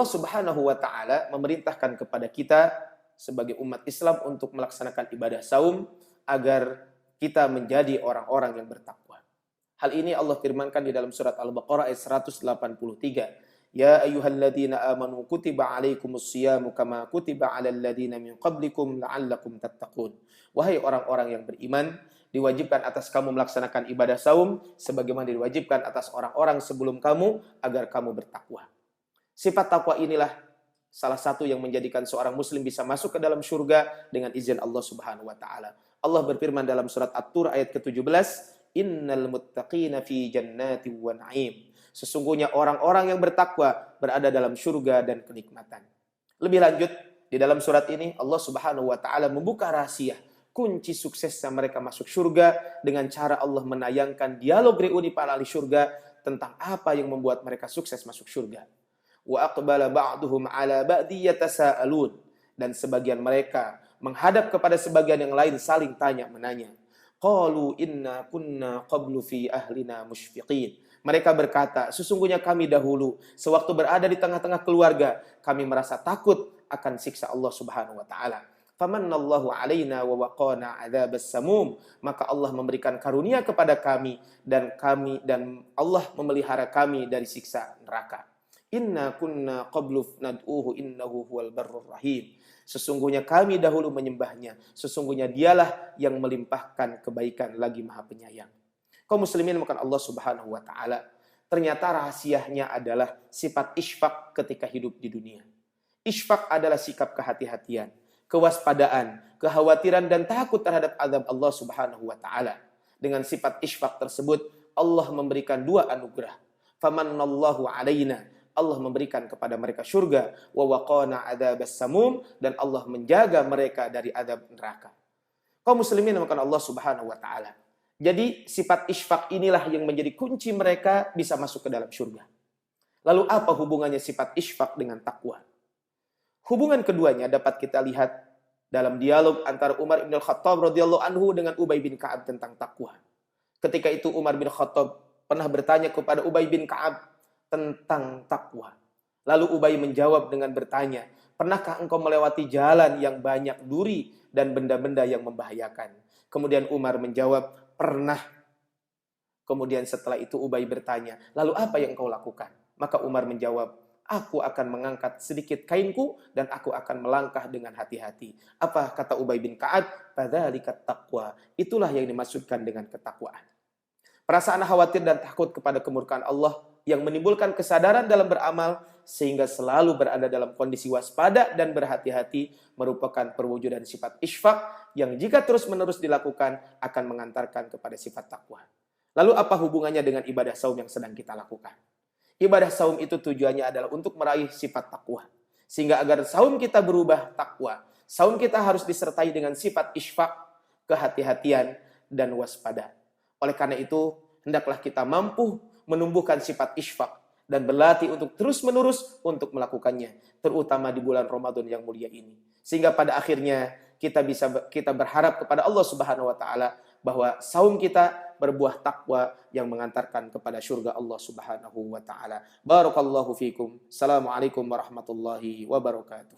Subhanahu wa taala memerintahkan kepada kita sebagai umat Islam untuk melaksanakan ibadah saum agar kita menjadi orang-orang yang bertakwa. Hal ini Allah firmankan di dalam surat Al-Baqarah ayat 183. Ya ayyuhalladzina amanu kutiba alaikumus syiyamu kama kutiba alal ladzina min qablikum la'allakum tattaqun. Wahai orang-orang yang beriman, diwajibkan atas kamu melaksanakan ibadah saum sebagaimana diwajibkan atas orang-orang sebelum kamu agar kamu bertakwa. Sifat takwa inilah salah satu yang menjadikan seorang muslim bisa masuk ke dalam surga dengan izin Allah Subhanahu wa taala. Allah berfirman dalam surat At-Tur ayat ke-17, innal muttaqina fi jannati wa na'im. Sesungguhnya orang-orang yang bertakwa berada dalam surga dan kenikmatan. Lebih lanjut, di dalam surat ini Allah Subhanahu wa taala membuka rahasia kunci suksesnya mereka masuk surga dengan cara Allah menayangkan dialog reuni para ahli surga tentang apa yang membuat mereka sukses masuk surga. Wa aqbala ba'duhum 'ala ba'di yatasaalun, dan sebagian mereka menghadap kepada sebagian yang lain saling tanya-menanya. Qalu inna kunna qablu fi ahlina musyfiqin. Mereka berkata, sesungguhnya kami dahulu sewaktu berada di tengah-tengah keluarga, kami merasa takut akan siksa Allah Subhanahu wa taala. Famannallahu alaina wa waqana adzabas samum. Maka Allah memberikan karunia kepada kami dan Allah memelihara kami dari siksa neraka. Inna kunna qablu nad'uhu innahu huwal barrur rahim. Sesungguhnya kami dahulu menyembahnya, sesungguhnya dialah yang melimpahkan kebaikan lagi Maha Penyayang. Kaum muslimin makan Allah Subhanahu wa taala, ternyata rahasianya adalah sifat isfaq ketika hidup di dunia. Isfaq adalah sikap kehati-hatian, kewaspadaan, kekhawatiran dan takut terhadap azab Allah Subhanahu wa taala. Dengan sifat isfaq tersebut Allah memberikan dua anugerah. Famannallahu alaina, Allah memberikan kepada mereka surga, wa waqana adzabas samum, dan Allah menjaga mereka dari azab neraka. Kaum muslimin makan Allah Subhanahu wa taala. Jadi sifat isfaq inilah yang menjadi kunci mereka bisa masuk ke dalam surga. Lalu apa hubungannya sifat isfaq dengan takwa? Hubungan keduanya dapat kita lihat dalam dialog antara Umar bin Khattab radhiyallahu anhu dengan Ubay bin Ka'ab tentang takwa. Ketika itu Umar bin Khattab pernah bertanya kepada Ubay bin Ka'ab tentang takwa. Lalu Ubay menjawab dengan bertanya, pernahkah engkau melewati jalan yang banyak duri dan benda-benda yang membahayakan? Kemudian Umar menjawab, pernah. Kemudian setelah itu Ubay bertanya, lalu apa yang kau lakukan? Maka Umar menjawab, aku akan mengangkat sedikit kainku dan aku akan melangkah dengan hati-hati. Apa kata Ubay bin Ka'ab? Fadzalika taqwa. Itulah yang dimaksudkan dengan ketakwaan. Perasaan khawatir dan takut kepada kemurkaan Allah yang menimbulkan kesadaran dalam beramal sehingga selalu berada dalam kondisi waspada dan berhati-hati merupakan perwujudan sifat isfaq yang jika terus-menerus dilakukan akan mengantarkan kepada sifat takwa. Lalu apa hubungannya dengan ibadah saum yang sedang kita lakukan? Ibadah saum itu tujuannya adalah untuk meraih sifat takwa. Sehingga agar saum kita berubah takwa, saum kita harus disertai dengan sifat isfaq, kehati-hatian dan waspada. Oleh karena itu, hendaklah kita mampu menumbuhkan sifat isfaq dan berlatih untuk terus-menerus untuk melakukannya, terutama di bulan Ramadan yang mulia ini. Sehingga pada akhirnya kita berharap kepada Allah Subhanahu wa taala bahwa saum kita berbuah takwa yang mengantarkan kepada surga Allah Subhanahu wa taala. Barakallahu fikum. Assalamualaikum warahmatullahi wabarakatuh.